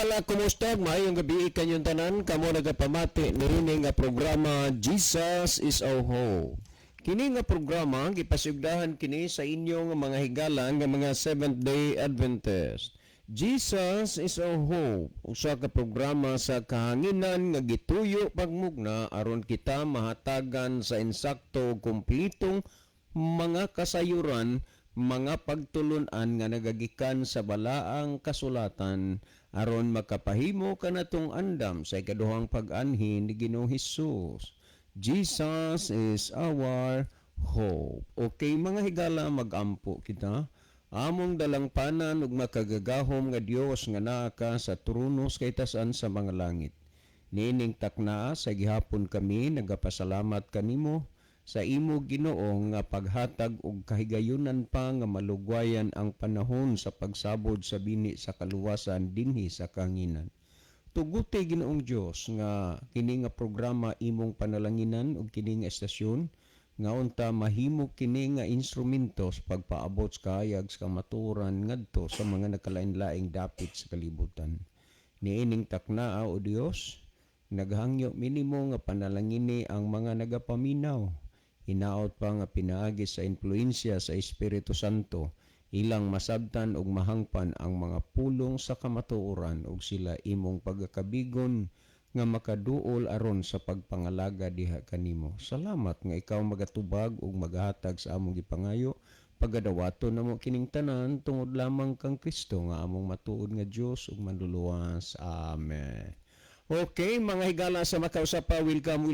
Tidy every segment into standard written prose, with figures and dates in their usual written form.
higala, kumusta? Maayong gabi kanyong tanan. Kamo nagapamati niini nga programa Jesus is our Hope. Kini nga programa gipasugdahan kini sa inyong mga higala nga mga Seventh-day Adventist. Jesus is our Hope. Usa ka programa sa kahanginan nga gituyo pagmugna aron kita mahatagan sa insakto kumpletong mga kasayuran, mga pagtulunan nga nagagikan sa balaang kasulatan aron makapahimo kanatong andam sa ikaduhang pag-anhi ni Ginoong Hesus. Jesus is our hope. Okay mga higala, magampo kita. Among dalangpanan ug makagagahom nga Dios nga naa ka sa tronos kay tasan sa mga langit. Nining takna sa gihapon kami nagapasalamat kanimo sa imo Ginoo nga paghatag og kahigayunan pa nga malugwayan ang panahon sa pagsabod sa bini sa kaluwasan dinhi sa kanginan. Tuguti Ginoong Dios nga kini nga programa imong panalanginan ug kini nga estasyon nga unta mahimo kini nga instrumento sa pagpaabot sa kayag sa kamatuoran ngadto sa mga nakalain-laing dapit sa kalibutan. Niining takna o Dios, naghangyo minimo nga panalangini ang mga nagapaminaw. Hinaot pa nga pinaagi sa influensya sa Espiritu Santo, ilang masabtan ug mahangpan ang mga pulong sa kamatuoran ug sila imong pagakabigon nga makaduol aron sa pagpangalaga diha kanimo. Salamat nga ikaw magatubag ug maghatag sa among gipangayo, pagadawaton namo kining tanan tungod lamang kang Kristo nga among matuod nga Dios ug manluluwas. Amen. Okay, mga higala sa makausapa, welcome.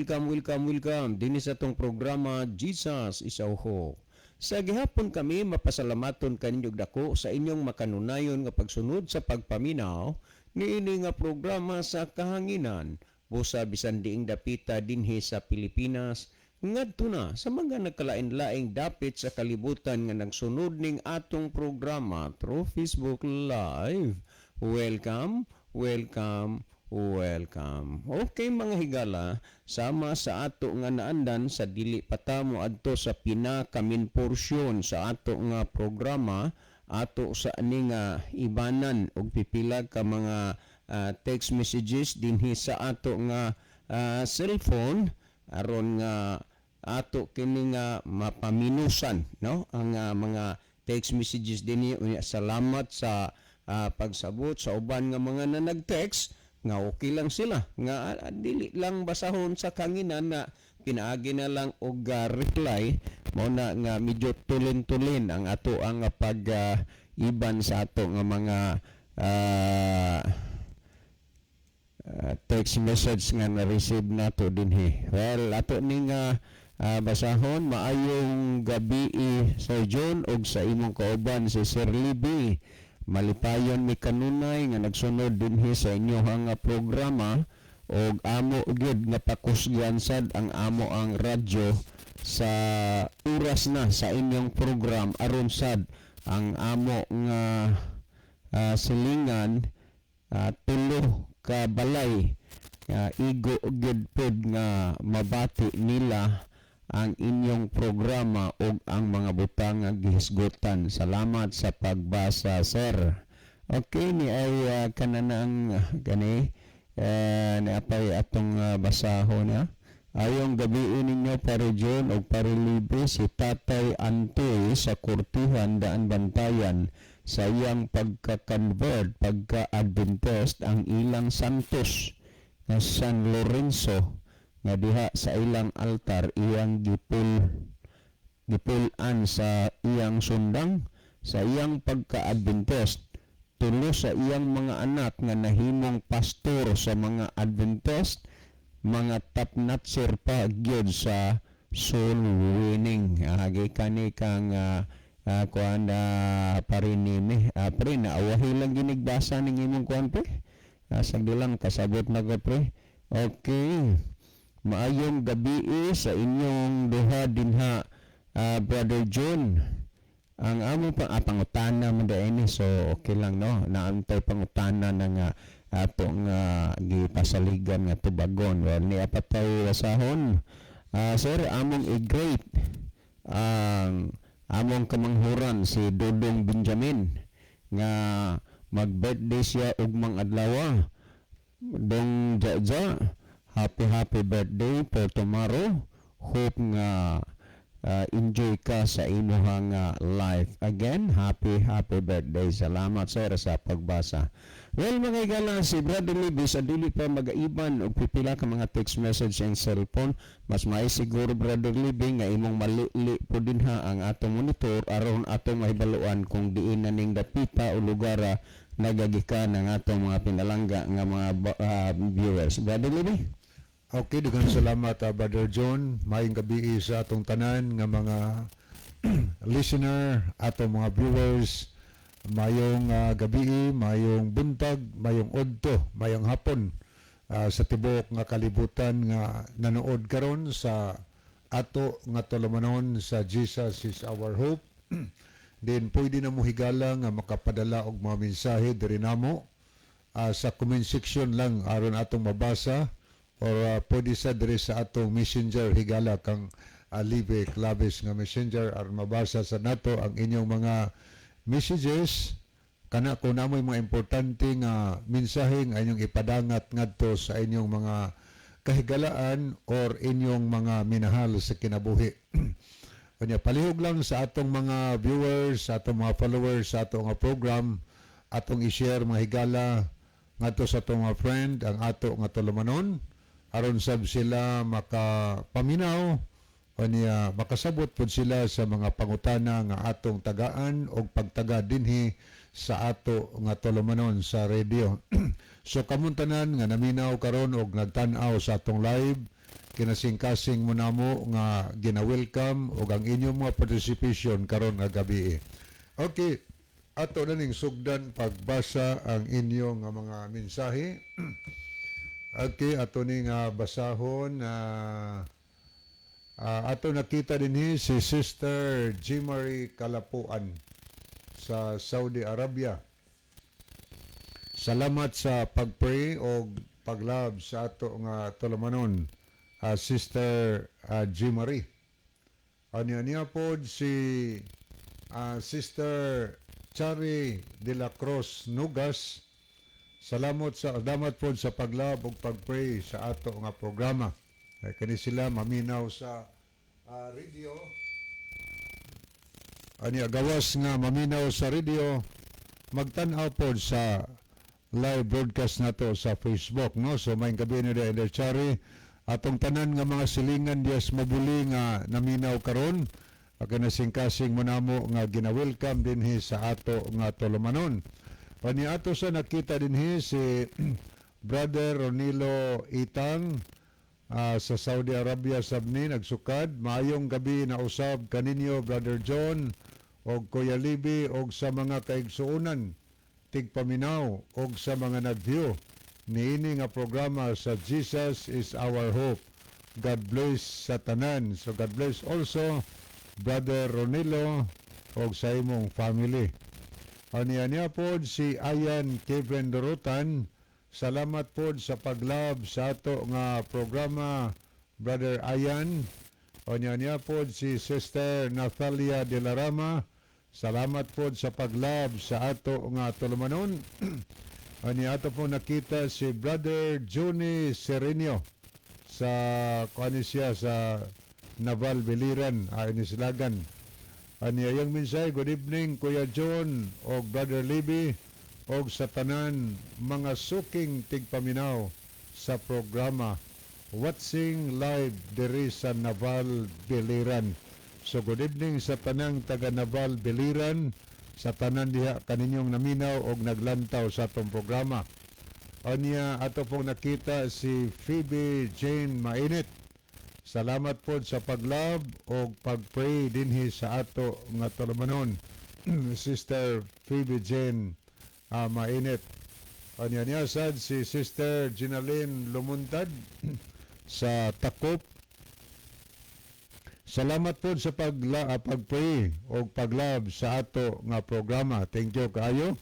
Din sa itong programa, Jesus is our Hope. Sa gihapon kami, mapasalamaton kaninyong dako sa inyong makanunayon nga pagsunod sa pagpaminaw, niini nga programa sa kahanginan, busa bisan diing dapita dinhi sa Pilipinas, ngadto na sa mga nagkalain-laing dapit sa kalibutan nga nagsunod ning atong programa through Facebook Live. Welcome. Okay mga higala, sama sa ato nga naandan sa dili patamo adto sa pinakamin porsyon sa ato nga programa, ato sa ani nga ibanan og pipila ka mga text messages dinhi sa ato nga cellphone aron nga ato kini nga mapaminusan, no, ang mga text messages dinhi. Salamat sa pagsabot sa uban nga mga nag-text nga okay lang sila nga dili lang basahon sa kanginan na pinaagi na lang og reply mo na nga medyo tulin-tulin ang ato ang iban sa ato nga mga text message nga na-receive nato dinhi. Well, ato ning basahon, maayong gabi Sir John og sa imong kauban si Sir Libby. Malipayon mi kanunay nga nagsunod dinhi sa inyohang programa og amo gyud nga pakusgan sad ang amo ang radyo sa oras na sa inyong program aron sad ang amo nga silingan tulo ka balay igo gyud pod nga mabati nila ang inyong programa ug ang mga butang nga gihisgutan. Salamat sa pagbasa, sir. Okay, ni ay kananang gani naapay atong basahon na. Ayong gabi ninyo pare John ug pare Libre, si Tatay Antoy sa Kurtihan Daan Bantayan sa iyang pagka-convert, pagka-Adventist ang ilang santos nga San Lorenzo nga diha sa ilang altar iyang gipulan sa iyang sundang sa iyang pagka-Adventist. Tulo sa iyang mga anak nga nahimong pastor sa mga Adventist, mga top-notcher pa gyud sa soul winning. Gikani kang kuan parinimi pre na awahi lang ginigbasa ning imong kuan pre. Sagdi lang kasabot na ko pre. Okay. Maayong gabi sa inyong duha dinha, Brother John. Ang amo pangutana man daini, so okay lang no. Naantay pangutana na nga atong gipasaligan nga tubagon. Well, ni apatay wasahon. Sir, among i-great ang among kamanghuran si Dodong Benjamin nga mag-birthday siya ugmang adlaw. Dong Jaja, happy birthday for tomorrow. Hope nga enjoy ka sa imuhang life. Again, happy birthday. Salamat sir sa pagbasa. Well, mga igala, si Brother Libby sa dili pa magaiban o pipila ka mga text message and cellphone, mas may siguro Brother Libby nga imong malili po din ha ang atong monitor aron atong mahibaluan kung diin na ning dapita o lugara nagagikan ng atong mga pinalangga nga mga viewers. Brother Libby? Okay, daghang salamat Brother John. Maayong gabi sa atong tanan nga mga listener, atong mga viewers. Mayong gabi, mayong buntag, mayong odto, mayong hapon sa tibok nga kalibutan nga nanood karon sa ato nga tulumanon sa Jesus is our hope. Then pwede na mo higala nga makapadala og mga mensahe diri namo sa comment section lang aron atong mabasa or pwede sa diri sa atong messenger higala kang Libe Claves nga messenger aron mabasa sa nato ang inyong mga messages kana kung namoy mga importante nga mensahe nga inyong ipadangat ngadto sa inyong mga kahigalaan or inyong mga minahal sa kinabuhi. Kanya palihog lang sa atong mga viewers, sa atong mga followers, sa atong mga program, atong i-share mga higala ngadto sa atong mga friend ang ato nga tulumanon aron sab sila makapaminaw o niya makasabot po sila sa mga pangutana nga atong tagaan o pagtaga dinhi sa ato nga tulumanon sa radio. So kamuntanan nga naminaw karon og nagtan-aw sa atong live, kinasing-kasing mo namo nga gina-welcome og ang inyong mga participation karon nga gabi. Okay, ato na ning sugdan pagbasa ang inyong nga mga mensahe. Okay, ato ning basahon ato nakita dinhi si Sister Jimari Kalapuan sa Saudi Arabia. Salamat sa pagpray o paglab sa ato nga tulumanon, Sister Jimari. Niya po si Sister Chari de la Cruz Nugas. Salamat po sa paglab o pagpray sa ato nga programa. Kani sila maminaw sa radio. Gawas nga maminaw sa radio, magtan-aw po sa live broadcast nato sa Facebook, no? So may gabi na dahil Chari, atong tanan nga mga silingan diyas mabuli nga naminaw karon, kanasing-kasing mo namo nga gina-welcome dinhi sa ato nga tulumanon. Pani ato sa nakita dinhi si Brother Ronilo Itang sa Saudi Arabia sabni nagsukad. Maayong gabi na usab kaninyo Brother John og Kuya Libby og sa mga kaigsuonan tigpaminaw og sa mga nag-view niini nga programa sa Jesus is our hope. God bless sa tanan. So God bless also Brother Ronilo og sa imong family. Niya po si Ayan Kevin Dorotan. Salamat po sa paglab sa ato nga programa, Brother Ayan. Niya po si Sister Nathalia de la Rama. Salamat po sa paglab sa ato nga tulumanon. Niya ato po nakita si Brother Johnny Serenio sa kanisya sa Naval Biliran, Inisilagan. Niya yung minsay, good evening Kuya John o Brother Libby og sa tanan mga suking tigpaminaw sa programa watching live diri sa Naval Biliran. So good evening sa tanang taga Naval Biliran, sa tanan diha kaninyong naminaw og naglantaw sa atong programa. Anya ato pong nakita si Phoebe Jane Mainit. Salamat po sa paglab og pagpray dinhi sa ato nga tulumanon. Sister Phoebe Jane Mainit. Niya sad si Sister Ginaline Lumuntad sa Takop. Salamat po sa pagpray o paglab sa ato nga programa. Thank you kaayo.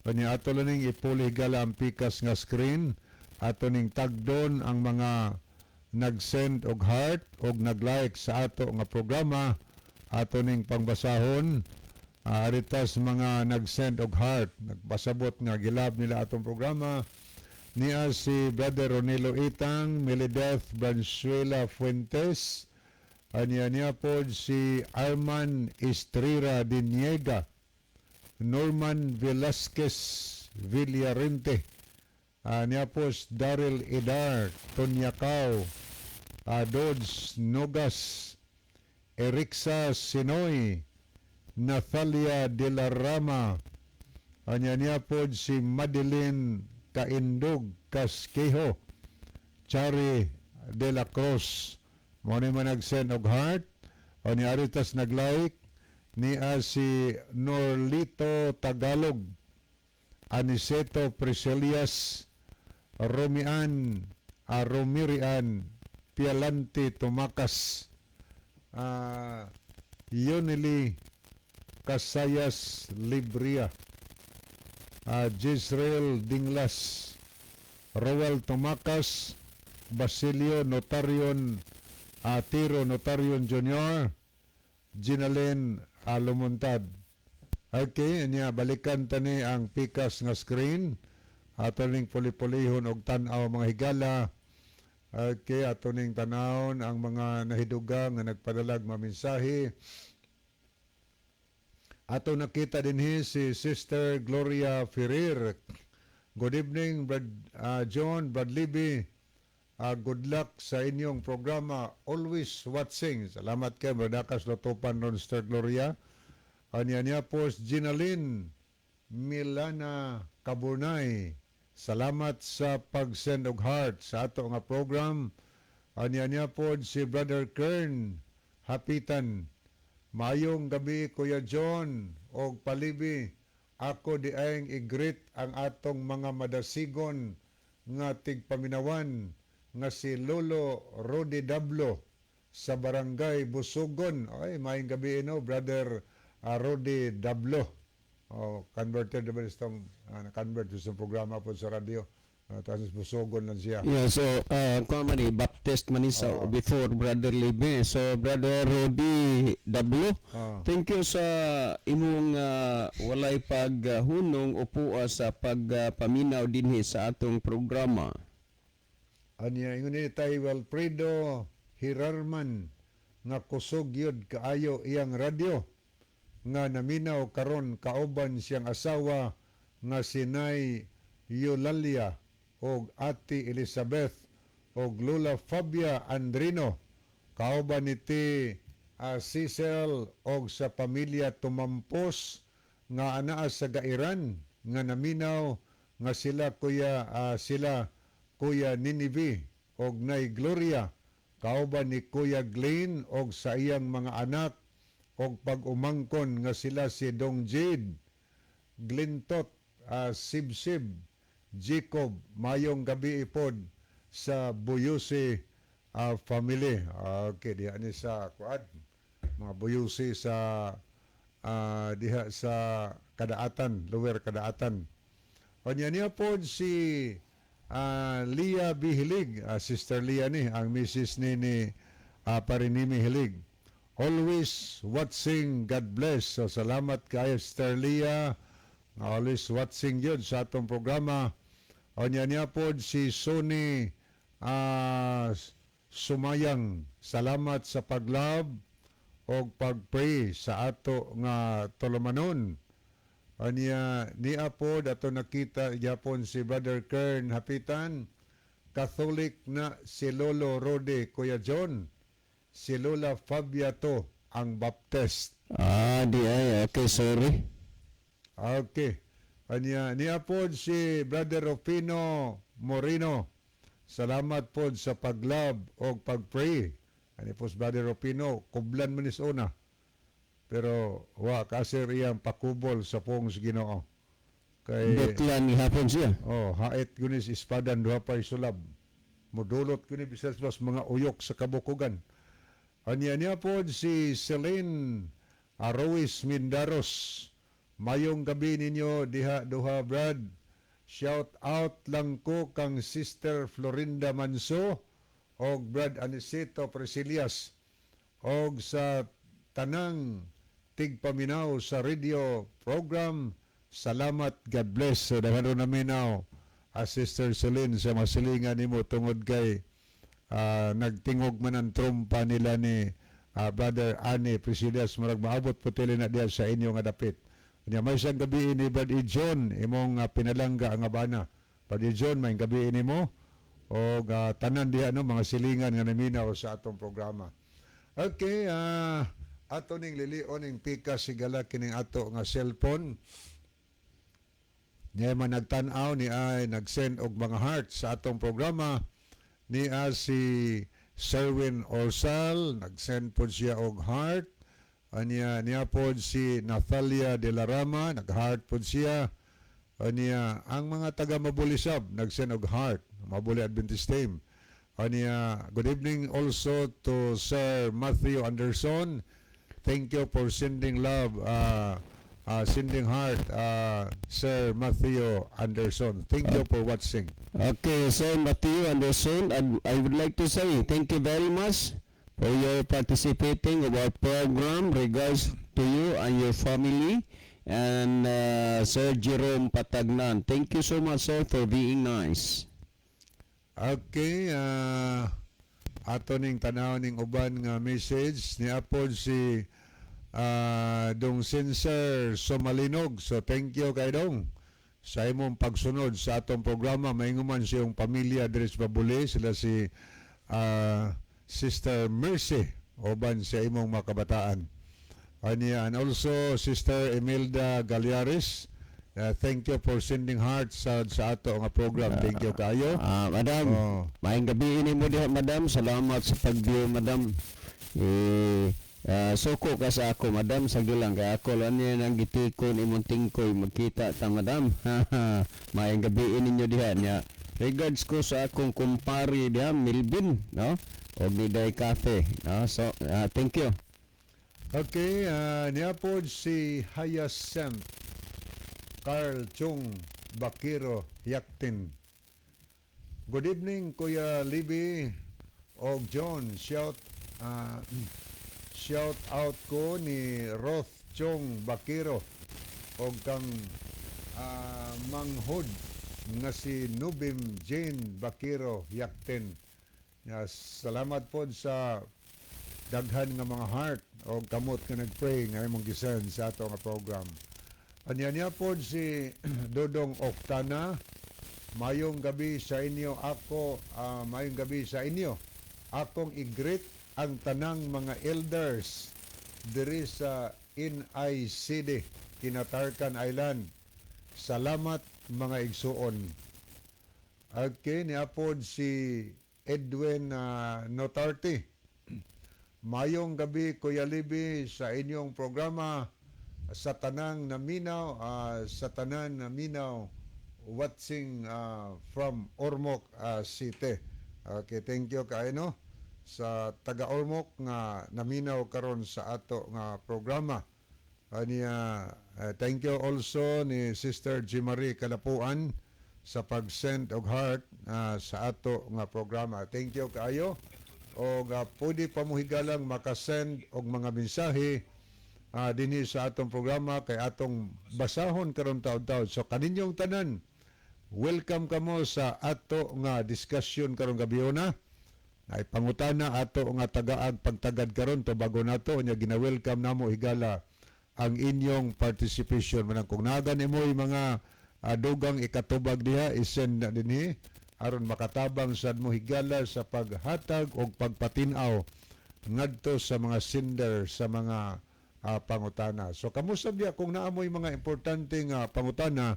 Niya ato lang ipuli gala ang pikas nga screen. Ato ning tagdon ang mga nag-send og heart og nag-like sa ato nga programa. Ato ning pangbasahon aritas mga nag-send og heart, nagpasabot nga gilab nila atong programa. Niya si Brother Ronilo Itang, Melideth Branzuela Fuentes, niya po si Arman Estrira Diniega, Norman Velasquez Villarente, niya po si Daryl Idar, Tonyakaw, Dodge Nogas, Erixa Sinoy, Nathalia de la Rama, niya po si Madeline Kaindog Casquejo, Chari de la Cruz, mo ni man nag-send og heart, o ni aritas nag-like, ni si Norlito Tagalog, Aniceto Priselias, Romirian, Pialante Tumakas, Yoneli Casayas Libria, Jezreel Dinglas, Roel Tumakas, Basilio Notarion, Tiro Notarion Jr., Ginalen Lumuntad. Okay, niya balikan tani ang pikas nga screen. Ato ning puli-pulihon og tan-aw mga higala. Okay, ato ning tanawon ang mga nahiduga nga nagpadalag maminsahe. Ato nakita dinhi si Sister Gloria Ferrer. Good evening, John, Brad Libby. Good luck sa inyong programa. Always watching. Salamat kay Bradakas Lotopan ron, Sister Gloria. Niya po Ginalyn Milana Kabunay. Salamat sa pag-send og heart sa ato nga program. Niya po si Brother Kern Hapitan. Mayong gabi Kuya John og Palibi. Ako di ayong i-greet ang atong mga madasigon nga tigpaminawan nga si Lolo Rodi Dablo sa Barangay Busugon. Ay, mayong gabi Brother Rodi Dablo. Converted naman itong convert sa programa po sa radio. Tapos Busugon lang siya. Yeah, so comedy Baptist Manisa before Brother Libby. So Brother Rodi Dablo, thank you sa imong walay paghunong upuan sa pagpaminaw dinhi sa atong programa. Anya ingon ni tayo Alfredo Hirarman nga kusog yun kaayo iyang radyo nga naminaw karon kauban siyang asawa nga sinay Eulalia og Ate Elizabeth og Lola Fabia Andrino kauban niti Cecil og sa pamilya Tumampos nga anaa sa Gairan nga naminaw nga sila Kuya Ninivi og Nay Gloria kauban ni Kuya Glenn og sa iyang mga anak og pag-umangkon nga sila si Dong Jade, Glintot, Sibsib, Jacob, mayong gabi ipod sa Buyusi family. Okay, diha ni sa kuad mga Buyusi sa diha sa Kadaatan, Lower Kadaatan. O niya po si Lia Bihilig, Sister Lia ni, ang Mrs. ni Parinimi Hilig. Always watching, God bless. So salamat kayo Sister Lia. Always watching yun sa atong programa. O niya po si Sony Sumayang. Salamat sa paglab o pagpray sa ato nga tulumanon. O niya po dato nakita yapon si Brother Kern Hapitan. Catholic na si Lolo Rode, Kuya John. Si Lola Fabia to ang Baptist. Di ay. Okay, sorry. Okay. Niya po si Brother Rufino Moreno. Salamat po sa paglab o pagpray. Ani po si Brother Rufino, kublan man is una. Pero kasir iyang pakubol sa pong Ginoo. Betlan ni hapon siya. Hait kunis ispadan duha pa isulab. Modulot kunis bisas mga uyok sa kabukugan. Niya po si Celine Ruiz Mindaros. Mayong gabi ninyo diha duha Brad. Shout out lang ko kang Sister Florinda Manso og Brad Aniceto Presilias og sa tanang tigpaminaw sa radio program. Salamat, God bless. So, dahil naminaw, Sister Celine, sa masilingan nimo tungod kay nagtingog man ang trumpa nila ni Brother Ani Presidas, marag maabot po tili na diya sa inyo nga dapit. Kanya may isang gabi ni Brother John, imong pinalangga ang abana. Brother John, may gabi mo o tanan diya no, mga silingan nga naminaw sa atong programa. Okay, ato ning lilion ning pika sigala kining ato nga cellphone. Niya man nagtan-aw ni ay nag-send og mga heart sa atong programa ni si Sherwin Orsal, nag-send po siya og heart. Niya po si Nathalia de la Rama, nag-heart po siya. Niya ang mga taga Mabulisab nag-send og heart, Mabuli Adventist Team. Niya good evening also to Sir Matthew Anderson. Thank you for sending love, sending heart, Sir Matthew Anderson. Thank you for watching. Okay, Sir Matthew Anderson, I would like to say thank you very much for your participating of our program. Regards to you and your family. And Sir Jerome Patagnan, thank you so much, sir, for being nice. Okay, ato ning tanaw ning uban nga message ni apod si Dong Sensor Somalinog. So thank you kay Dong sa imong pagsunod sa atong programa. Mainguman siyang pamilya Dres Babuli, sila si Sister Mercy oban sa imong mga kabataan. And also Sister Imelda Galiares, thank you for sending hearts sa ato nga program. Thank you kayo. Madam, maayong gabi ini mo diha, madam. Salamat sa pag-view, madam. Suko ka sa ako, madam, sagdi lang kay ako lan niya nang gitikon imong tingkoy magkita ta, madam. Maayong gabi ninyo diha niya. Regards ko sa akong kumpare diha, Milvin, no? O Biday Cafe, no? So, thank you. Okay, niya po si Hyacinth Carl Chung Bakiro Yaktin. Good evening, Kuya Libby o John. Shout out ko ni Roth Chung Bakiro o kang manghod nga si Nubim Jane Bakiro Yaktin. Salamat po sa daghan nga mga heart o kamot nga nagpray nga imong gisend sa ato nga program. Anya po si Dodong Oktana, mayong gabi sa inyo ako, mayong gabi sa inyo. Akong i-greet ang tanang mga elders diri sa NICD, Kinatarkan Island. Salamat mga igsuon. Okay, niapod si Edwin Notarte. Mayong gabi, Kuya Libby, sa inyong programa. Sa tanang naminaw, watching from Ormoc City. Okay, thank you kayo sa taga Ormoc nga naminaw karon sa ato nga programa. Thank you also ni Sister Jimari Kalapuan sa pag-send og heart sa ato nga programa. Thank you kayo. O pwede pa mo higalang makasend og mga mensahe dinhi sa atong programa kay atong basahon karon taud-taud. So kaninyong tanan, welcome kamo sa ato nga discussion karon gabiyona. Ay pangutana ato nga tagaag pagtagad karon to bago nato nya gina-welcome namo higala ang inyong participation. Manang kung nagan imoy mga dugang ikatubag diha, isend na dinhi aron makatabang sad mo higala sa paghatag og pagpatinaw ngadto sa mga sender sa mga pangutana. So kamusta biya kung naamoy mga importante nga pangutana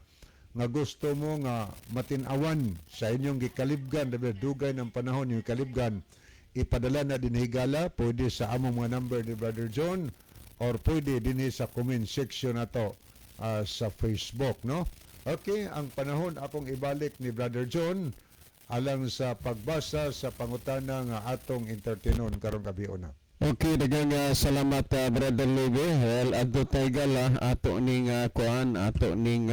nga gusto mo nga matinawan sa inyong gikalibgan, dugay ng panahon yung kalibgan, ipadala na din higala, pwede sa among mga number ni Brother John or pwede din sa comment section na to sa Facebook, no? Okay, ang panahon akong ibalik ni Brother John alang sa pagbasa sa pangutana nga atong entertainon karong gabiona. Okay, dagang salamat Brother Lebe. Well, adto tay gala ato ning kuan, ato ning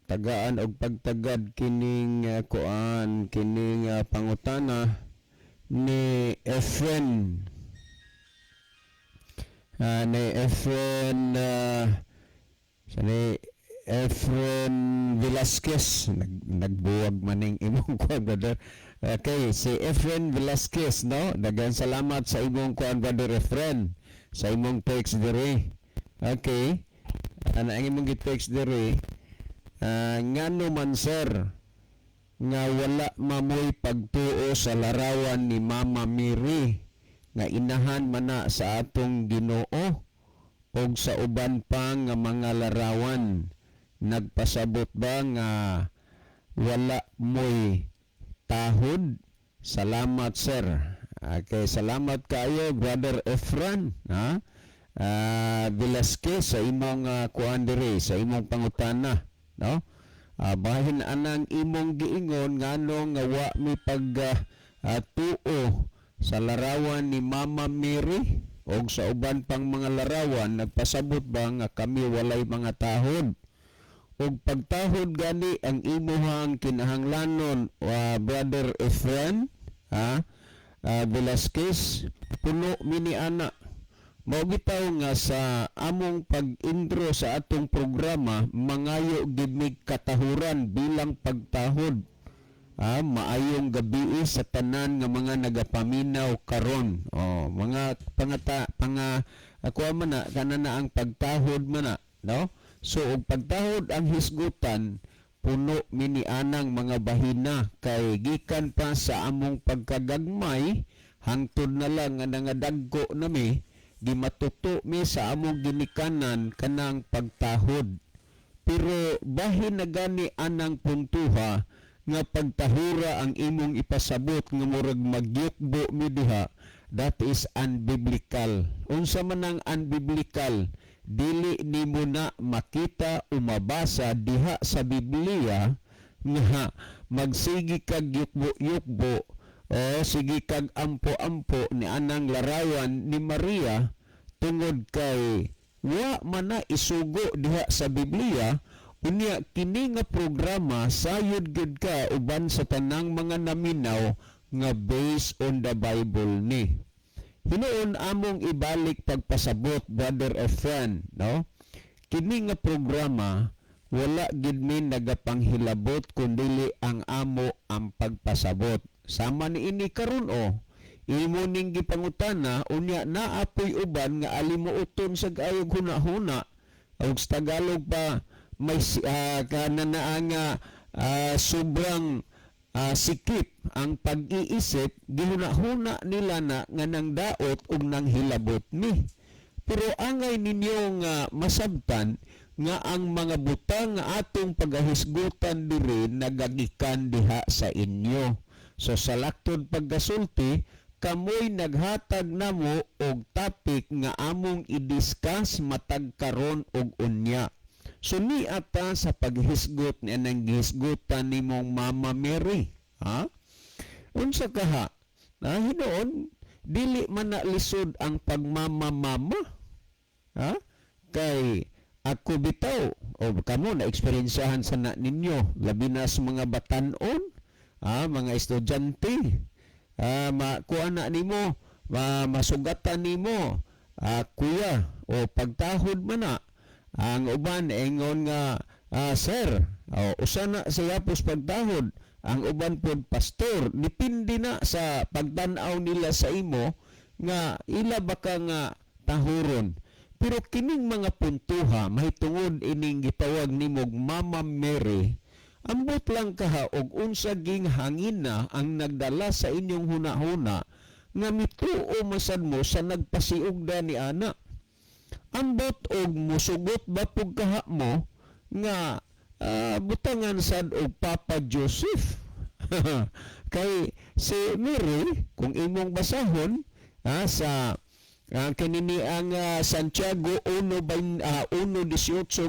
tagaan og pagtagad kining kuan, kining pangutana ni Efren ni Efren Efren Velasquez nagbuwag maning imong kuan brother. Okay, si Efren Velasquez, no? Daghang salamat sa imong kuan brother Efren sa imong text diri. Okay. Ana ang imong gi-text diri. Ngano man sir nga wala mamoy pagtuo sa larawan ni Mama Mary nga inahan mana sa atong Ginoo og sa uban pa nga mga larawan. Nagpasabot ba nga wala moy tahod? Salamat sir. Okay, salamat kayo brother Efran, ha? Velasquez sa imong kuan diri, sa imong pangutana, no? Bahin anang imong giingon ngano nga wa mi pag tuo sa larawan ni Mama Mary og sa uban pang mga larawan. Nagpasabot ba nga kami walay mga tahod? Og pagtahod gani ang imuhang kinahanglanon, brother Efren, ha? Velasquez, puno mini ana. Mao bitaw nga sa among pag-intro sa atong programa, mangayo gid mig katahuran bilang pagtahod. Maayong gabi sa tanan nga mga nagapaminaw karon. Mga ako man na kana na ang pagtahod man na, no? So og pagtahod ang hisgutan, puno mini anang mga bahina kay gikan pa sa among pagkagagmay hangtod na lang nga nangadagko nami gimatuto mi sa among ginikanan kanang pagtahod. Pero bahin na gani anang puntuha nga pagtahura ang imong ipasabot nga murag magyukbo mi diha, that is unbiblical. Unsa man ang unbiblical? Dili nimo na makita o mabasa diha sa Biblia nga magsigi kag yukbo-yukbo o sige kag ampo-ampo ni anang larawan ni Maria tungod kay wa man na isugo diha sa Biblia. Unya kini nga programa sayod gud ka uban sa tanang mga naminaw nga based on the Bible ni. Hinuon among ibalik pagpasabot brother Efren, no? Kini nga programa wala gid mi nagapanghilabot kundi ang amo ang pagpasabot. Sama ni ini karon imo ning gipangutana unya naapoy uban nga alimuoton sa gayog hunahuna og sa Tagalog pa may kanana nga sobrang sikip ang pag-iisip, gihuna-huna nila na nga nang daot ug nang hilabot ni. Pero angay ninyo nga masabtan nga ang mga butang nga atong pagahisgutan diri nagagikan diha sa inyo. So sa laktod paggasulti, kamoy naghatag namo og topic nga among i-discuss matag karon og unya. So ni ata sa paghisgot ni anang gihisgutan nimong Mama Mary, ha? Unsa kaha? Hinuon dili man na lisod ang pagmamamama, ha? Kay ako bitaw o kamo na eksperensiyahan sa na ninyo labi na sa mga batan-on, mga estudyante, makuha na nimo, masugatan nimo, kuya o pagtahod man na. Ang uban ingon nga sir, usa na sa yapos pagtahod. Ang uban pod pastor, dipindi na sa pagtan-aw nila sa imo nga ila baka nga tahuron. Pero kining mga puntuha mahitungod ining gitawag nimog Mama Mary, ambot lang kaha og unsa ging hangin na ang nagdala sa inyong hunahuna nga mituo masad mo sa nagpasiugda ni ana. Ambot og musugot ba pug kaha mo nga butangan sad og Papa Joseph. Kay si Mary kung imong basahon sa kanini ang Santiago 1:18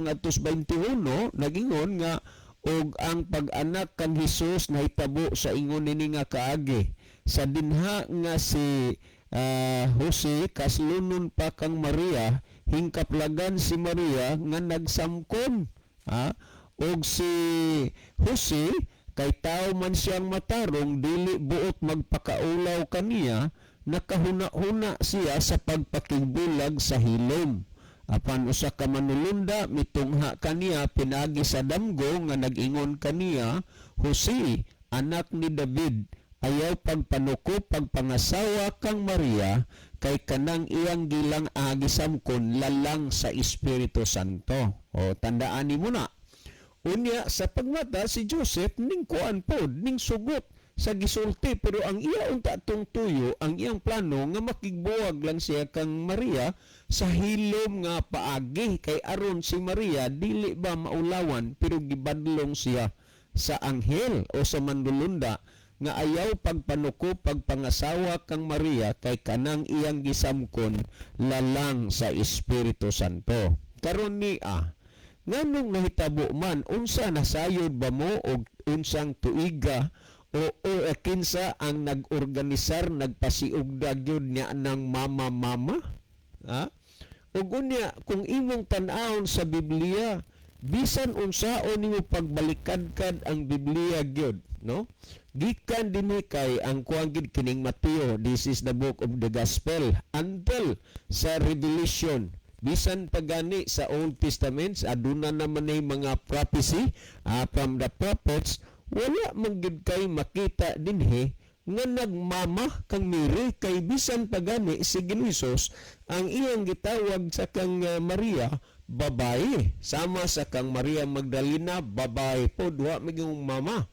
ngadtos 21 nagingon nga og ang pag-anak kan Hesus nahitabo sa ingon nini nga kaagi sa dinha nga si Jose kaslunon pa kang Maria, hingkaplagan si Maria nga nagsamkon, og si Jose kay tao man siyang matarong dili buot magpakaulaw kaniya nakahuna-huna siya sa pagpakigbulag sa hilom. Apan usa ka manulunda mitungha kaniya pinagi sa damgo nga nag-ingon kaniya, Jose, anak ni David, ayaw pagpanuko pagpangasawa kang Maria kay kanang iyang gilang agisamkon lalang sa Espiritu Santo. O tandaan nimo na. Unya sa pagmata si Joseph ning kuan pod ning sugot sa gisulti, pero ang iya unta tong tuyo, ang iyang plano nga makigbuwag lang siya kang Maria sa hilom nga paagi, kay aron si Maria dili ba maulawan pero gibadlong siya sa anghel o sa mandulunda nga ayaw pagpanuko pagpangasawa kang Maria kay kanang iyang gisamkon lalang sa Espiritu Santo. Karon niya, nganong nahitabo man, unsa nasayod ba mo og unsang tuiga o kinsa ang nag-organisar, nagpasiugda gyud niya ng mama-mama? Ha? Ug unya, kung imong tan-awon sa Biblia, bisan unsaon nimo pagbalikadkad ang Biblia gyud, no? Gikan dinhi kay ang kuang gid kining Mateo, this is the book of the gospel, until sa Revelation. Bisan pagani sa Old Testament, aduna naman ay mga prophecy from the prophets, wala man gid kay makita dinhi nga nagmama kang Mary, kay bisan pagani si Hesus ang iyang gitawag sa kang Maria babae, sama sa kang Maria Magdalena babae po, duha maging mama.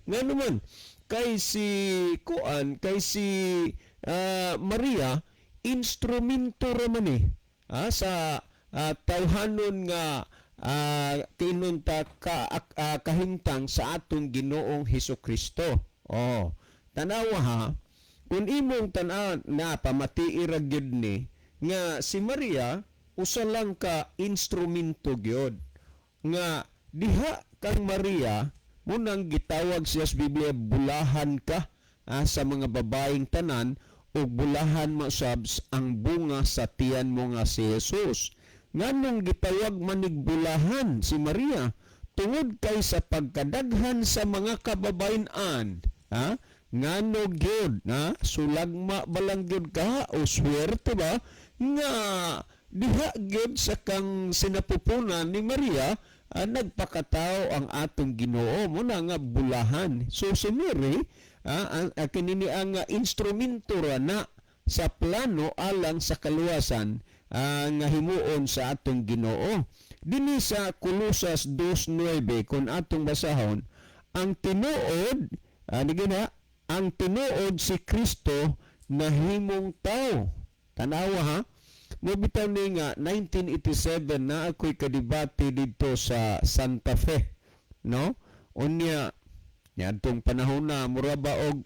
Nga naman kay si Maria instrumento ra man sa tawhanon nga tinunta kahimtang sa atong Ginoong Hesukristo. Oh, tanawa ha, kung imong tanaw na pamatii ra gyud ni nga si Maria usa lang ka instrumento gyud nga diha kang Maria munang gitawag siya sa Biblia bulahan ka sa mga babaeng tanan o bulahan mo sabs ang bunga sa tiyan mo nga si Jesus. Nganong gitawag manigbulahan si Maria tungod kay sa pagkadaghan sa mga kababayan-an, ha? Ngano gyud, ha? Sulagma balang gyud ka o swerte ba nga diha gyud sa kang sinapupunan ni Maria nagpakatao ang atong Ginoo mo na nga bulahan. So si Mary kinini ang instrumento ra na sa plano alang sa kaluwasan nga himuon sa atong Ginoo. Dinhi sa Colosas 2:9 kung atong basahon, ang tinuod ang tinuod si Kristo na himong tao. Tanawa ha, mabitaw ni nga 1987 na ako'y kadibati dito sa Santa Fe, no? Unya yadtong panahon na muraba og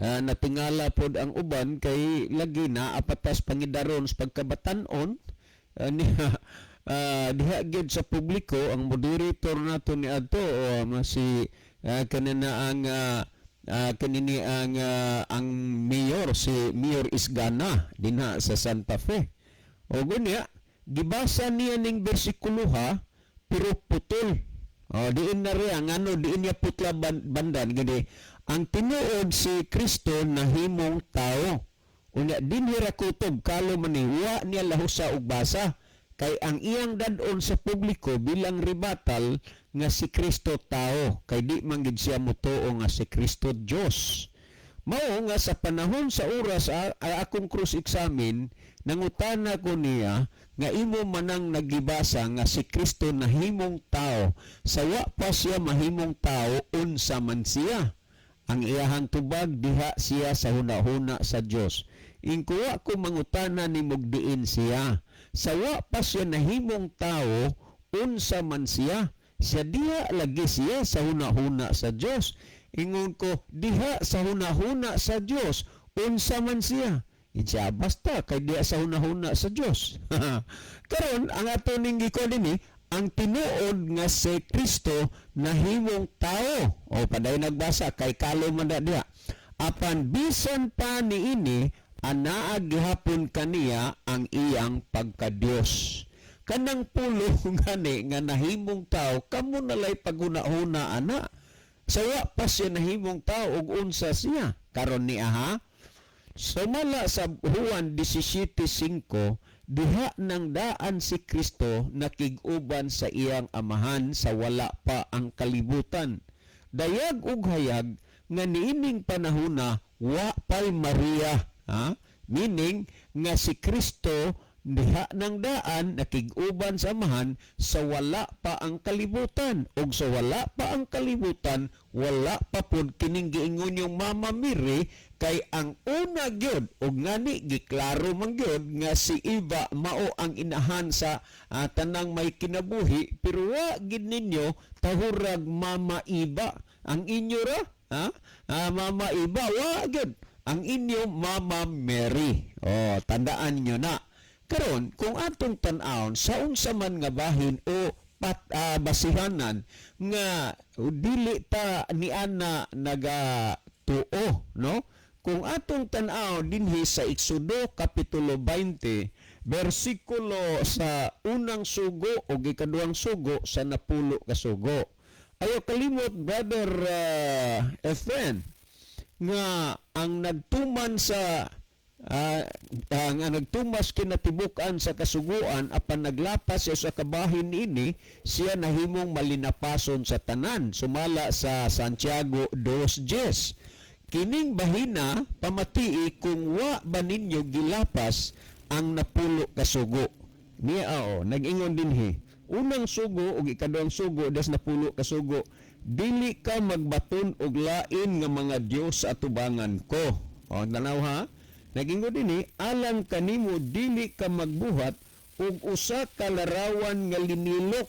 natingala pod ang uban kay lagi na apatas pangidaron sa pagkabatan-on diha gyud sa publiko ang moderator nato ni adto si kanina ang mayor, si Mayor Isgana dinha sa Santa Fe. O gunya gibasa niya ning bersikulo ha pero putol. Diin na rin ang diin niya putla bandan gani ang tinuod si Kristo na himong tao. Unya dinhi ra kutob kalo man wa niya lahusa og basa kay ang iyang dadon sa publiko bilang ribatal nga si Kristo tao, kay di man gid siya mutuo nga si Kristo Dios. Mao nga sa panahon sa oras akong cross examine, nangutana ko niya nga imo manang nagibasa nga si Kristo na himong tao, sawa pa siya mahimong tao unsa man siya. Ang iyahang tubag diha siya sa hunahuna sa Dios. Ingkuwa ko mangutana ni mugdiin siya, sawa pa siya nahimong tao unsa man siya. Siya diha lagi siya sa hunahuna sa Dios. Ingon ko, diha sa hunahuna sa Dios unsa man siya. Siya basta kay diha sa hunahuna sa Dios. Karon ang ato ning gikon dinhi ang tinuod nga si Kristo na himong tao. O paday nagbasa kay kalo man diha. Apan bisan pa niini anaa gihapon kaniya ang iyang pagka-Dios. Kanang pulo gani nga nahimong tao kamo nalay paghuna-huna ana. Sawa pa siya nahimong tao ug unsa siya karon niya ha. Sumala sa Juan 17:5, diha nang daan si Kristo nakig-uban sa iyang amahan sa wala pa ang kalibutan. Dayag ug hayag nga niining panahona wa pay Maria, ha? Meaning nga si Kristo diha nang daan nakig-uban sa amahan sa wala pa ang kalibutan, ug sa wala pa ang kalibutan wala pa pud kining giingon yung Mama Mary, kay ang una gyud ug ngani giklaro man gyud nga si Eva mao ang inahan sa tanang may kinabuhi, pero wa gid ninyo tahurag Mama Eva ang inyo ra, ha? Mama Eva wa gyud ang inyo Mama Mary. Oh, tandaan nyo na. Karon kung atong tan-awon sa unsa man nga bahin o basihanan nga dili ta ni ana nagatuo, no? Kung atong tan-aw dinhi sa Exodo kapitulo 20 bersikulo sa unang sugo o ikaduhang sugo sa 10 ka sugo. Ayo kalimot brother Efren nga ang nagtuman sa nga nagtumas kinatibukan sa kasuguan apan naglapas siya sa kabahin ini, siya nahimong malinapason sa tanan, sumala sa Santiago 2:10. Kining bahina pamatii kung wa ba ninyo gilapas ang 10 kasugo. Niya nag-ingon dinhi, unang sugo ug ikaduhang sugo des 10 kasugo, dili ka magbaton og lain nga mga Dios sa atubangan ko. O tanaw ha, nagingon dinhi, alang kanimo dili ka magbuhat og usa ka larawan nga linilok.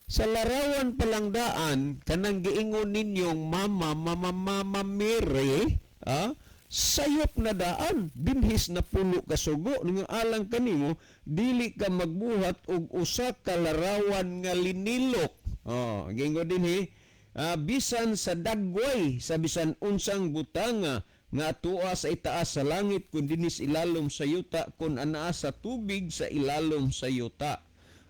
Sa larawan palang daan kanang giingon ninyong Mama Mary, sayop na daan dinhis na 10 ka sugo, nga alang kanimo dili ka magbuhat og usa ka larawan nga linilok. Giingon dinhi, bisan sa dagway sa bisan unsang butanga nga atuwa sa itaas sa langit kun dinis ilalom sa yuta, kun anaa sa tubig sa ilalom sa yuta.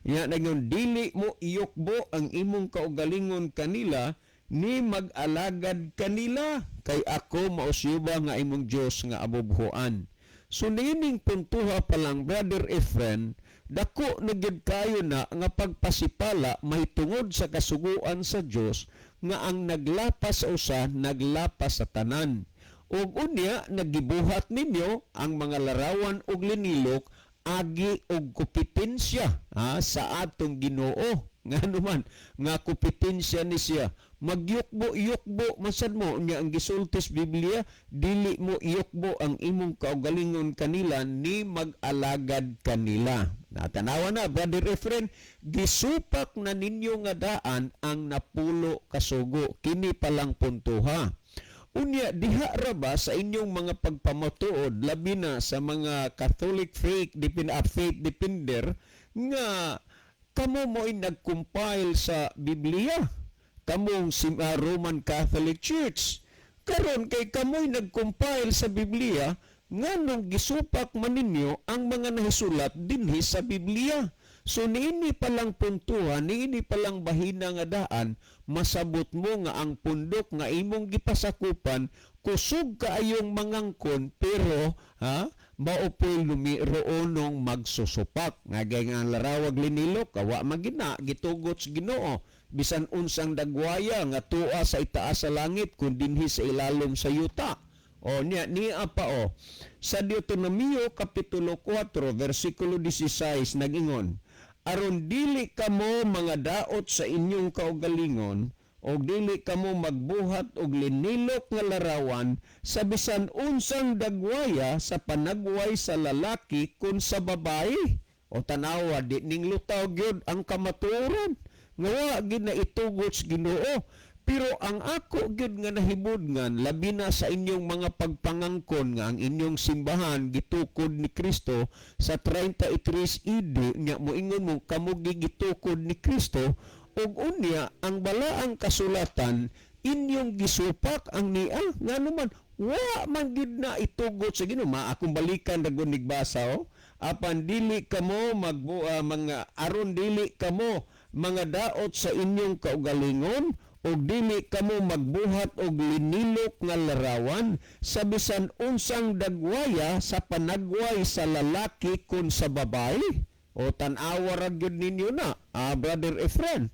Nya nagon, dili mo iyukbo ang imong kaugalingon kanila ni mag-alagad kanila, kay ako mausyuba nga imong Dios nga abubhuan. So nining puntuha pa lang brother Efren, dako na gyud kayo na nga pagpasipala mahitungod sa kasuguan sa Dios nga ang naglapas sa usa naglapas sa tanan. Ug unya nagibuhat ninyo ang mga larawan ug linilok agi og kompetensya sa atong Ginoo. Ngano man nga kompetensya ni siya, magyukbo masad mo nya ang gisultis Biblia, dili mo iyukbo ang imong kaugalingon kanila ni mag-alagad kanila. Natanawa na brother Efren, gisupak na ninyo nga daan ang 10 kasugo, kini palang puntuha. Unya, diha ra ba sa inyong mga pagpamatuod, labi na sa mga Catholic faith defender, nga kamo mo'y nag-compile sa Biblia, kamong Roman Catholic Church. Karon kay kamo'y nag-compile sa Biblia, nga nung gisupak man ninyo ang mga nahisulat dinhi sa Biblia. So niini palang puntuhan, niini palang bahina nga daan, masabot mo nga ang pundok nga imong gipasakupan, kusog kaayong mangangkon, pero maupoy lumiroonong magsusupak. Nga gay nga larawag linilok, kawa magina, gitugot sa Ginoo. Bisan unsang dagwaya nga tuwa sa itaas sa langit, kung dinhi sa ilalom sa yuta. Niya pa sa Deuteronomio kapitulo 4 versikulo 16 nag-ingon, aron dili kamo mga daot sa inyong kaugalingon o dili kamo magbuhat og linilok nga larawan sa bisan unsang dagwaya sa panagway sa lalaki kun sa babae. O tanawa, di ning lutaw gyud ang kamatuoran nga wa gid na itugot sa Ginoo. Pero ang ako gyud nga nahibudngan, labi na sa inyong mga pagpangangkon nga ang inyong simbahan gitukod ni Kristo sa 33 AD, nya moingon mo kamo gitukod ni Kristo, ug unya ang balaang kasulatan inyong gisupak ang niya nga naman wa man gid na itugot sa Ginoo. Akong balikan dagon nigbasa apan dili kamo mga aron dili kamo mga daot sa inyong kaugalingon og dili kamo magbuhat og linilok nga larawan sa bisan unsang dagwaya sa panagway sa lalaki kun sa babae. O tan-awa ra gyud ninyo na, Brother Efren.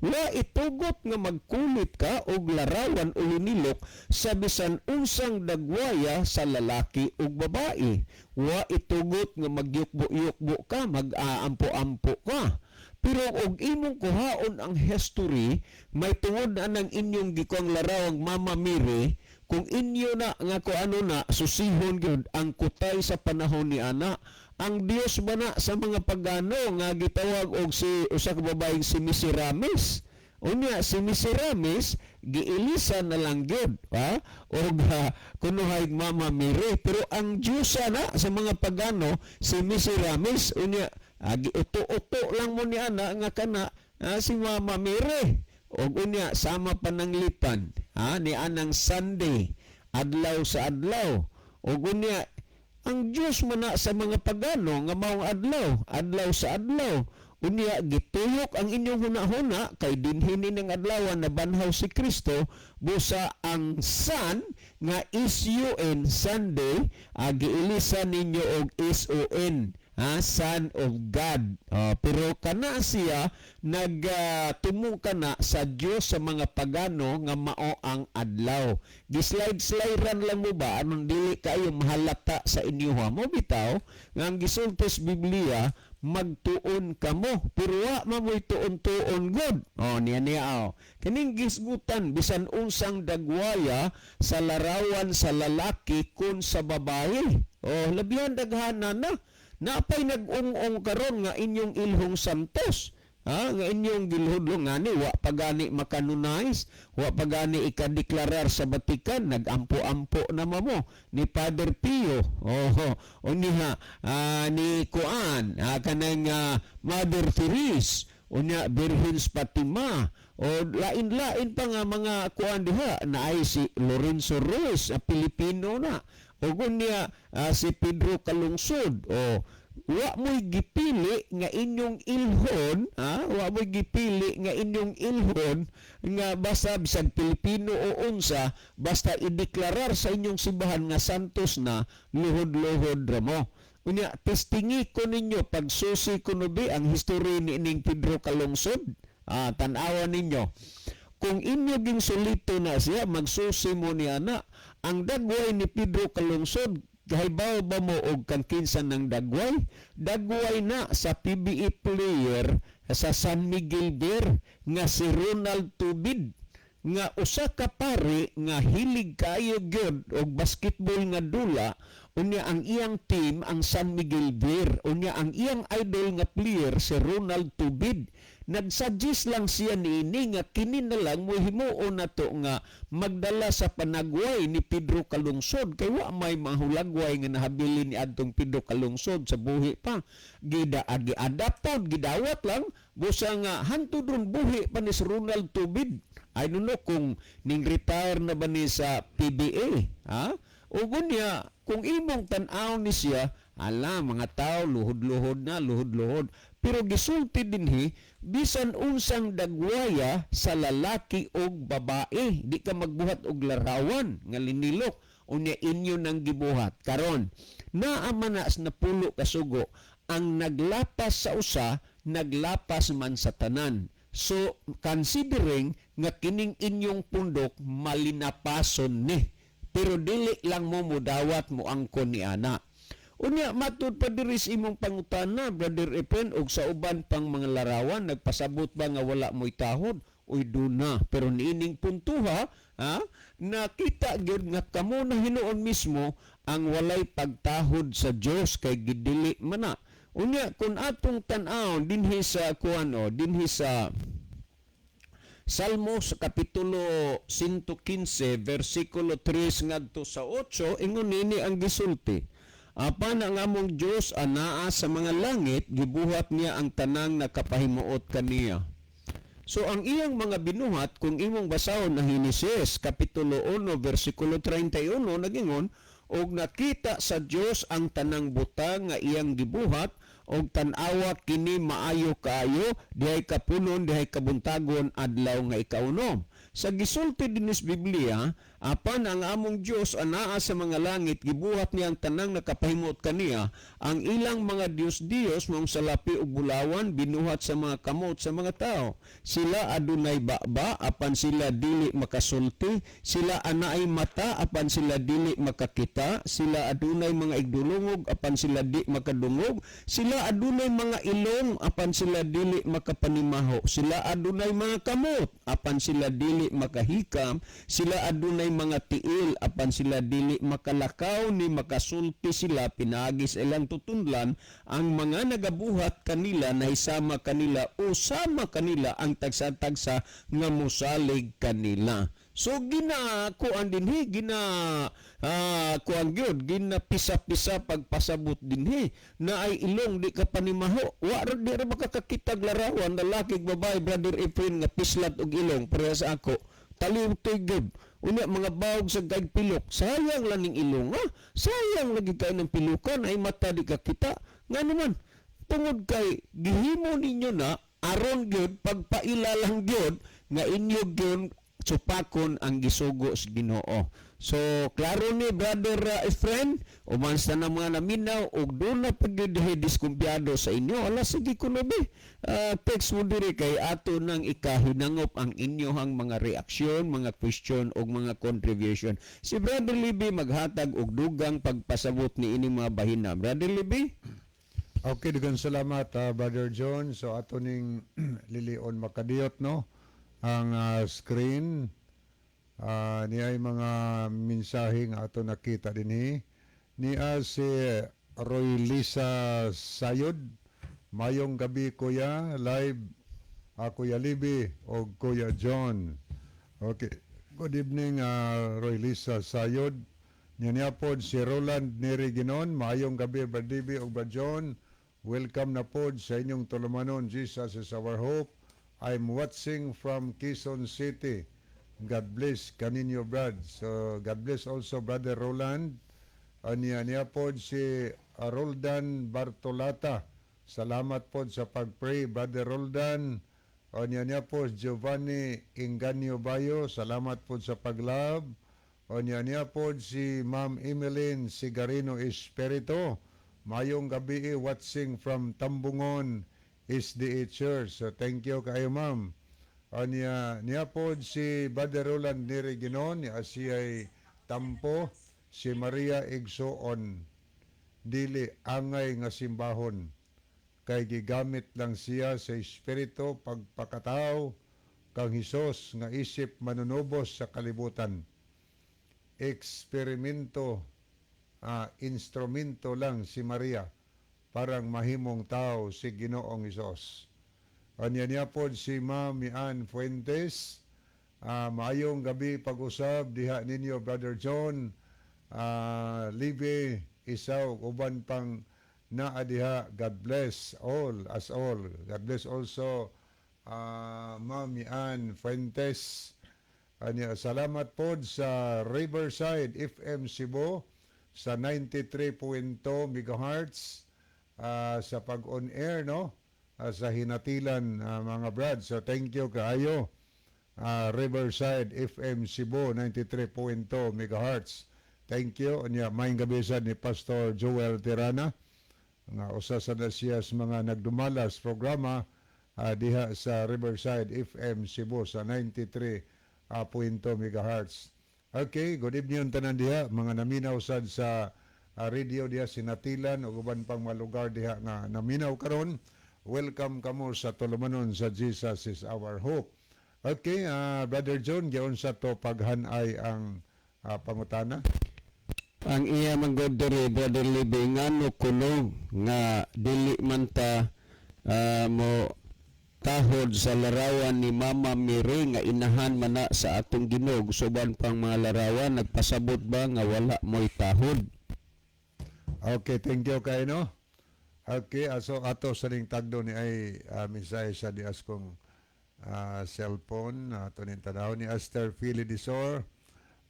Wa itugot nga magkulit ka og larawan o linilok sa bisan unsang dagwaya sa lalaki ug babae. Wa itugot nga magyukbo-yukbo ka, mag-aampo-ampo ka. Pero og imong kuhaon ang history, may tungod na ng inyong gikuang larawang Mama Mary, kung inyo na nga ano na susihon gyud ang kutay sa panahon ni ana, ang Dios ba na sa mga pagano nga gitawag og si usa ka babaeng si Miseramis. Unya si Miseramis giilisa na lang gyud, ha? Og kunuhay Mama Mary, pero ang Dios na sa mga pagano si Miseramis. Unya giuto-uto lang mo ni ana nga kana si Mama Mary. Og unya sama pananglipan, ni anang Sunday adlaw sa adlaw. Og unya ang Diyos man na sa mga pagano nga maong adlaw sa adlaw. Unya gituyok ang inyong hunahuna kay dinhi ning adlaw na banhaw si Kristo busa ang Sun nga SUN Sunday giilisa ninyo og SON. Son of God. Pero kana siya nagtumo kana sa Dios sa mga pagano nga mao ang adlaw. Gislide-slideran lang mo ba anong dili kayo mahalata sa inyo ha? Mo bitaw nga ang gisulti sa Biblia magtuon kamo pero wa mamoy tuon-tuon god. Niya. Kining gisgutan bisan unsang dagwaya sa larawan sa lalaki kun sa babae. Labihan daghana na. Napay nag-ung-ung karon nga inyong ilhong santos. Nga inyong gilhudlong nga ni wa pagani makanonize, wa pagani ikadeklarar sa Batikan, nagampo-ampo na mo ni Father Pio. Uniha ni Kuan, kanang Mother Therese, unya Virgins Fatima, o lain-lain pa nga mga kuan diha na ay si Lorenzo Ruiz, Pilipino na. O gunya si Pedro Calungsod, wa mo'y gipili nga inyong ilhon, wa mo'y gipili nga inyong ilhon nga basta bisag Pilipino o unsa, basta ideklarar sa inyong simbahan nga santos na luhod-luhod ra mo. Unya testingi ko ninyo pagsusi ko nubi ang history ni ining Pedro Calungsod. Tan-awan ninyo. Kung inyo ging sulito na siya, magsusi mo ni ana, ang dagway ni Pedro Calungsod, kahibaw ba mo og kang kinsa ng dagway? Dagway na sa PBA player sa San Miguel Beer nga si Ronald Tubid, nga usa ka pare nga hilig kayo gyud og basketball nga dula. Unya ang iyang team ang San Miguel Beer, unya ang iyang idol nga player si Ronald Tubid. Nagsuggest lang siya niini nga kini na lang mo himuon na to nga magdala sa panagway ni Pedro Calungsod kay wa may mahulagway nga nahabilin ni adtong Pedro Calungsod sa buhi pa. Giadaptod, gidawat lang busa nga hantud ron buhi pa ni si Ronald Tubid. I don't know kung ning retire na ba ni sa PBA, o gunya kung imong tan-aw ni siya, mga tao luhod-luhod na, luhod-luhod. Pero gisulti dinhi bisan unsang dagwaya sa lalaki og babae, di ka magbuhat og larawan nga linilok unya inyo nang gibuhat. Karon naa man na pulo ka sugo, ang naglapas sa usa naglapas man sa tanan. So considering nga kining inyong pundok malinapason ni, pero dili lang mo mudawat mo angkon ni ana. Unya matud pa diri sa imong pangutana, Brother Epen, og sa uban pang mga larawan nagpasabot ba nga wala mo'y tahod? Uy duna, pero niining puntuha, nakita gyud nga kamo na hinuon mismo ang walay pagtahod sa Dios kay gidili man na. Unya kun atong tan-aw dinhi sa dinhi sa Salmos kapitulo 115 versikulo 3 ngadto sa 8 ingon nini ang gisulti. Apan ang among Dios anaa sa mga langit, gibuhat niya ang tanang nakapahimuot kaniya. So ang iyang mga binuhat, kung imong basahon na Henesis kapitulo 1 versikulo 31 nagingon, og nakita sa Dios ang tanang butang nga iyang gibuhat, og tan-awa kini maayo kaayo, dihay kapunon, dihay kabuntagon adlaw nga ikaunom. Sa gisulti dinis Biblia, apan ang among Dios anaa sa mga langit gibuhat niya ang tanang nakapahimot kaniya, ang ilang mga Dios mong salapi ug bulawan binuhat sa mga kamot sa mga tao. Sila adunay baba apan sila dili makasulti, sila anaay mata apan sila dili makakita, sila adunay mga igdulungog apan sila di makadungog, sila adunay mga ilong apan sila dili makapanimaho, sila adunay mga kamot apan sila dili makahikam, sila adunay mga tiil apan sila dili makalakaw ni makasulti sila pinagi sa ilang tutunlan, ang mga nagabuhat kanila nahisama kanila o sama kanila ang tagsa-tagsa nga mosalig kanila. So kuan dinhi kuan gyud pisa-pisa pagpasabot dinhi na ay ilong di ka panimaho, wa ra di ra makakakitag larawan lalaki babae brother Efren nga pislat og ilong pareha sa ako taliw tigod unya mga bawog sa gag pilok, sayang lang ning ilong sayang lagi kay ng pilukan ay mata di ka kita nga naman tungod kay gihimo ninyo na aron gyud pagpailalang gyud nga inyo gyud supakon ang gisugo sa Ginoo. So, klaro ni Brother Efren, umansa na mga naminaw, o doon na pagdidiskumpiyado sa inyo. Ala, sige ko na text mo diri kay ato nang ikahinangop ang inyohang mga reaksyon, mga question, o mga contribution. Si Brother Libby maghatag og dugang pagpasabot ni ining mga bahina. Brother Libby? Okay, dugang salamat, Brother John. So, ato ning lilion makadiyot, no? Ang screen niya ay mga mensaheng ato nakita dinhi niya si Roy Lisa Sayod. Mayong gabi kuya, live Kuya Libby o Kuya John. Okay, good evening Roy Lisa Sayod. Niya pod si Roland Neriginon. Mayong gabi Brad Libby o Brad John. Welcome na pod sa inyong tulumanon. Jesus is our hope. I'm watching from Quezon City. God bless kaninyo, Brad. So, God bless also Brother Roland. Niya pod si Roldan Bartolata. Salamat po sa pag-pray, Brother Roldan. Niya po Giovanni Inganio Bayo. Salamat po sa pag-love. Niya po si Ma'am Emeline Sigarino Espirito. Mayong gabi watching from Tambungon SDA Church. So thank you kayo ma'am. Niya po si Brother Roland Neriginon, siya ay tampo, si Maria Igsoon, dili angay nga simbahon, kay gigamit lang siya sa espiritu pagpakatao, kang Hesus nga isip manunubos sa kalibutan. Eksperimento, instrumento lang si Maria, parang mahimong tao si Ginoong Hesus. Niya po si Ma'am Mian Fuentes. Maayong gabi pag-usab diha ninyo Brother John. Libby Isaw uban pang naa diha. God bless all us all. God bless also Ma'am Mian Fuentes. Salamat po sa Riverside FM Cebu sa 93.2 MHz. Sa pag-on air, no? Sa hinatilan, mga brad. So thank you kaayo. Riverside FM Cebu 93.2 MHz. Thank you. Maayong gabi sa ni Pastor Joel Tirana nga usa sa nasiyas mga nagdumalas programa diha sa Riverside FM Cebu sa 93.2 MHz. Okay, good evening tanan diha mga naminaw sad sa radio diha sinatilan ug uban pang mga lugar diha nga naminaw karon. Welcome kamo sa tulumanon sa Jesus is our hope. Okay, Brother John, giyon sa to paghanay ang pangutana. Ang iya manggod diri Brother Libby ngano kuno nga dili man ta mo tahod sa larawan ni Mama Mary nga inahan man na sa atong Ginoo. Suban pang mga larawan nagpasabot ba nga wala mo'y tahod? Okay, thank you kayo, no? Okay, so ato sa ning tagdo ni ay mensahe sa dias kong cellphone. Ato ning tanaw ni Esther Philly Disor.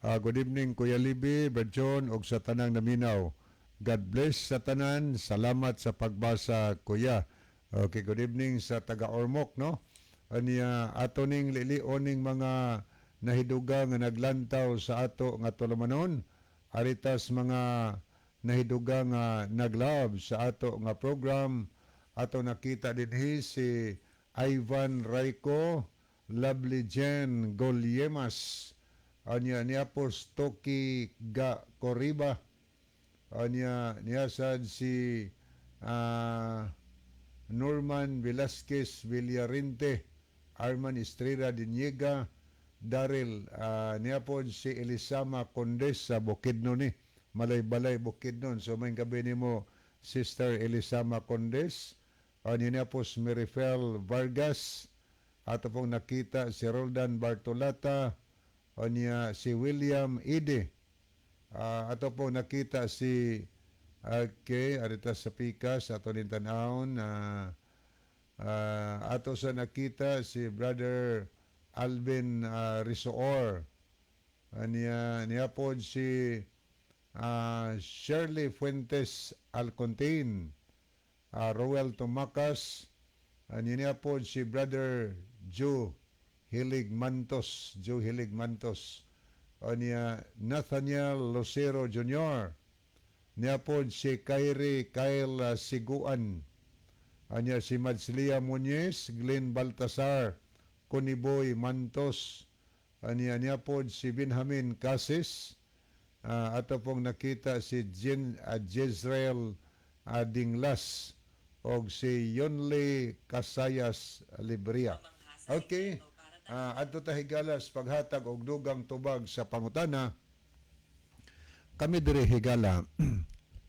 Good evening, Kuya Libby, Brad John, og sa tanang naminaw. God bless sa tanan. Salamat sa pagbasa, Kuya. Okay, good evening sa taga-Ormoc, no? Ato ning lilioning mga nahiduga nga naglantaw sa ato nga tulumanon, aritas mga nahiduga nga naglab sa ato nga program. Ato nakita dinhi si Ivan Raico, Lovely Jen Golyemas, anya niya po Stocky Koriba, niya sad si Norman Velasquez Villarinte, Arman Estrella Diniega, Daryl, niya po si Elisama Condes sa Bukidnon ni, Malay-Balay Bukidnon. So may gabi ni mo Sister Elisama Condes, niya po si Merifel Vargas, ato pong nakita si Roldan Bartolata, niya si William Ide, ato pong nakita si arita sa Pikas, ato din tanawon, ato sa nakita si Brother Alvin Risoor, niya po si Shirley Fuentes Alcontain, Roel Tomacas, niya po si Brother Joe Hilig Mantos, niya Nathaniel Lucero Jr., niya po si Kyle Siguan, niya si Madslia Muñez, Glenn Baltasar, Kuniboy Mantos, niya po si Benjamin Casis, ato pong nakita si Jezreel Dinglas, o si Yonli Casayas Libria. Okay, ato tahigalas paghatag og dugang tubag sa pangutana. Kami diri higala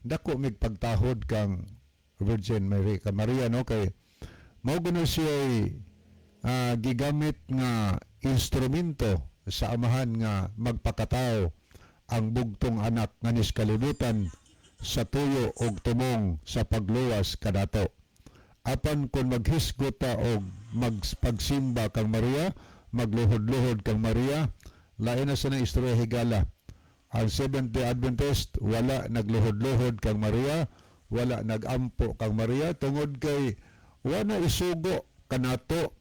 dako mig pagtahod kang Virgin Mary ka Maria, no, kay mao gano siya gigamit nga instrumento sa amahan nga magpakatao ang bugtong anak nga niskalibutan sa tuyo og tumong sa pagluwas kadato. Apan kung maghisgot ta og magpagsimba kang Maria, magluhod-luhod kang Maria, lain na sa nang istorya higala. Ang Seventh-day Adventist wala nagluhod-luhod kang Maria, wala nagampo kang Maria, tungod kay wala isugo kanato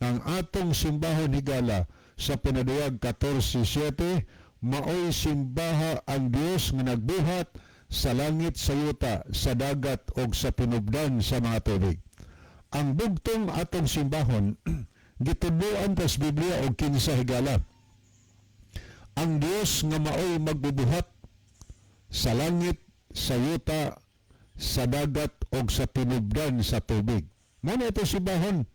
ang atong simbahon higala sa pinaduyag 14:7, maoy simbaha ang Dios nga nagbuhat sa langit, sa yuta, sa dagat o sa pinubdan sa mga tubig. Ang bugtong atong simbahon gituduan ta sa Biblia og kinsa higala. Ang Dios nga maoy magbubuhat sa langit, sa yuta, sa dagat o sa pinubdan sa tubig. Mano ito simbahon?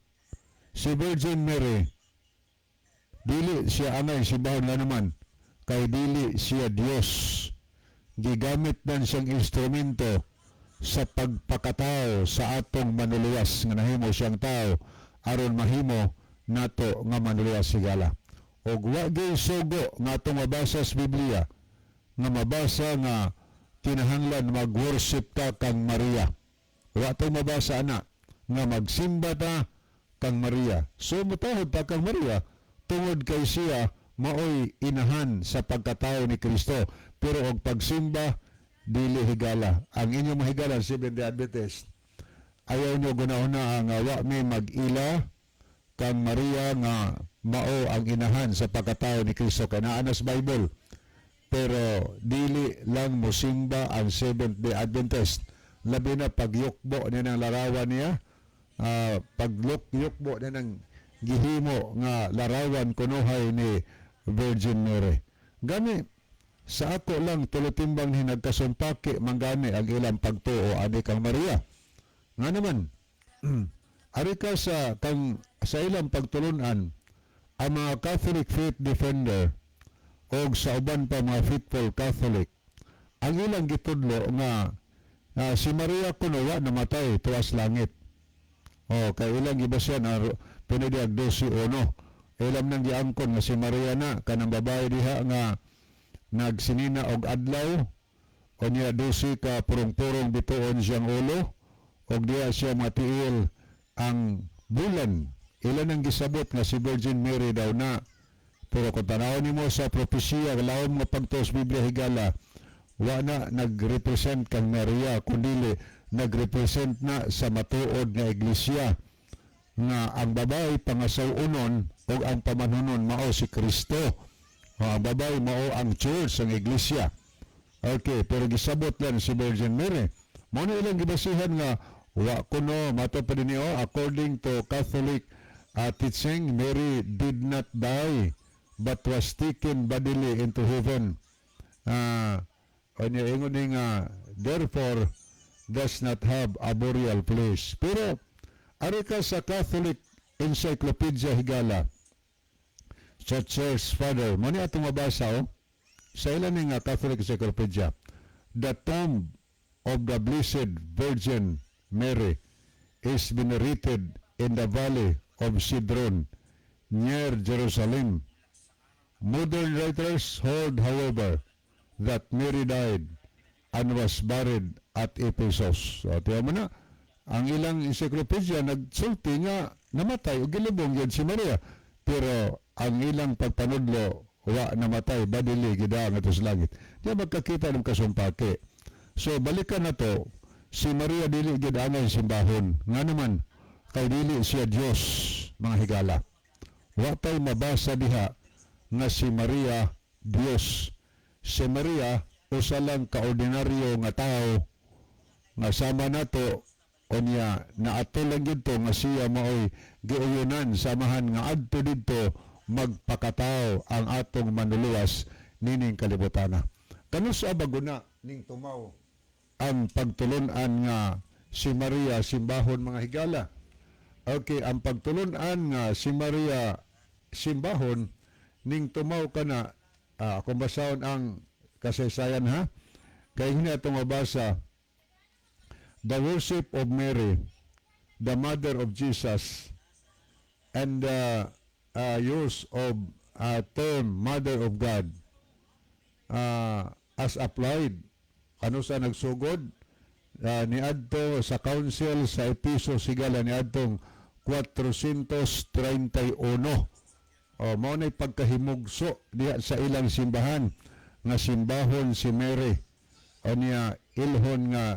Si Virgin Mary, dili siya anay simbahon na naman, kay dili siya Dios. Gigamit nan siyang instrumento sa pagpakatao sa atong manuluwas nga nahimo siyang tao aron mahimo nato nga manuluwas sigala. Og wa gyud sugo nga atong mabasa sa Biblia nga mabasa nga kinahanglan mag-worship ta kang Maria. Wa to mabasa ana nga magsimba ta kang Maria. So mutahod ta kang Maria tungod kay siya maoy inahan sa pagkatao ni Kristo. Pero og pagsimba dili higala. Ang inyong mahigala Seventh-day Adventist, ayaw nyo gunahuna nga wa may mag-ila kang Maria nga mao ang inahan sa pagkatao ni Kristo. Kaya naa sa Bible. Pero dili lang mosimba ang Seventh-day Adventist. Labi na pagyukbo niya ng larawan niya, pagyukbo niya ng gihimo nga larawan kunuhay ni Virgin Mary. Gani, sa ako lang tulutimbang hinagkasumpaki manggani ang ilang pagtuo ani kang Maria. Nga naman, ari ka sa ilang pagtulunan ang mga Catholic Faith Defender o sa uban pa mga faithful Catholic, ang ilang gitudlo nga si Maria kuno wa namatay tuwas langit. O kay ilang gibasyan pinadiag 12:1. Ilam nang giangkon nga si Maria na kanang babae diha nga nagsinina og adlaw o niya 12 ka purong-purong bituon siyang ulo og diya siya matiil ang bulan. Ilan ang gisabot nga si Virgin Mary daw na. Pero kung tanawin nimo sa propesya laom nga pagtuos Biblia higala, wa na nagrepresent kang Maria kundi nagrepresent na sa matuod nga iglesia nga ang babae pangasawunon o ang pamanunon mao si Kristo. Ang babay mao ang church, ang iglesia. Okay, pero gisabot lang si Virgin Mary. Mao na ilang gibasihan nga wa kuno mato pa din according to Catholic teaching, Mary did not die but was taken bodily into heaven. Ingon ni nga therefore does not have a burial place. Pero ari ka sa Catholic Encyclopedia Higala sa Church Father, mo ni atong mabasa sa ilan ni nga Catholic Encyclopedia, the tomb of the Blessed Virgin Mary is venerated in the valley of Cedron near Jerusalem. Modern writers hold, however, that Mary died and was buried at Ephesus. So, tiyan mo na, ang ilang encyclopedia nagsulti nga namatay o gilibong yun si Maria. Pero ang ilang pagpanudlo, wa namatay, badili, gidaan ito sa langit. Diyan magkakita ng kasumpake. So, balikan na to, si Maria dili gidaan ang simbahon. Nga naman, kay dili siya Diyos, mga higala. Wa tay mabasa diha nga si Maria Diyos. Si Maria usa lang kaordinaryo nga tao nga sama nato unya naato lang gito nga siya maoy giuyonan samahan nga adto didto magpakatao ang atong manluluwas nining kalibutana. Kano sa baguna ning tumaw ang pagtulon-an nga si Maria simbahon, mga higala. Okay, ang pagtulon-an nga si Maria simbahon ning tumaw kana kung basahon ang kasaysayan ha. Kaya hindi itong mabasa, the worship of Mary, the mother of Jesus, and the use of term mother of God as applied ano sa nagsugod niadto sa council sa Ephesus higala niadtong 431. Mao nay pagkahimugso diha sa ilang simbahan nga simbahon si Mary o niya ilhon nga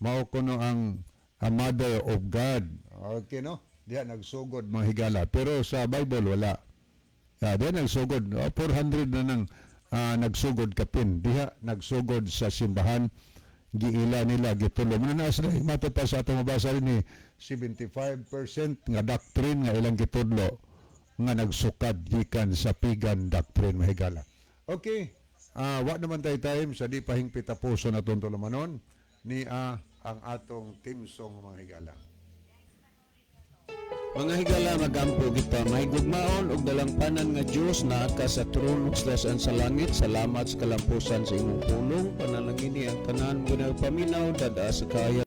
mao kuno ang Mother of God. Okay no? Diha nagsugod, mga higala. Pero sa Bible wala. Diha nagsugod 400 na nang nagsugod kapin. Diha nagsugod sa simbahan, giila nila gitulo. Muna na sa matupa sa atong mabasa rin ni 75% nga doctrine nga ilang gitudlo nga nagsukad gikan sa pagan doctrine, mahigala. Okay, wa naman tayo time sa di pahingpit tapuso na tuntulamanon ni ang atong team song, mga higala. Mga higala, magampo kita, mahigugmaon og dalangpanan nga Dios naa ka sa trono sa langit. Salamat sa kalampusan sa imong tulong, panalangin ni ang tanan mo na paminaw dada sa kaya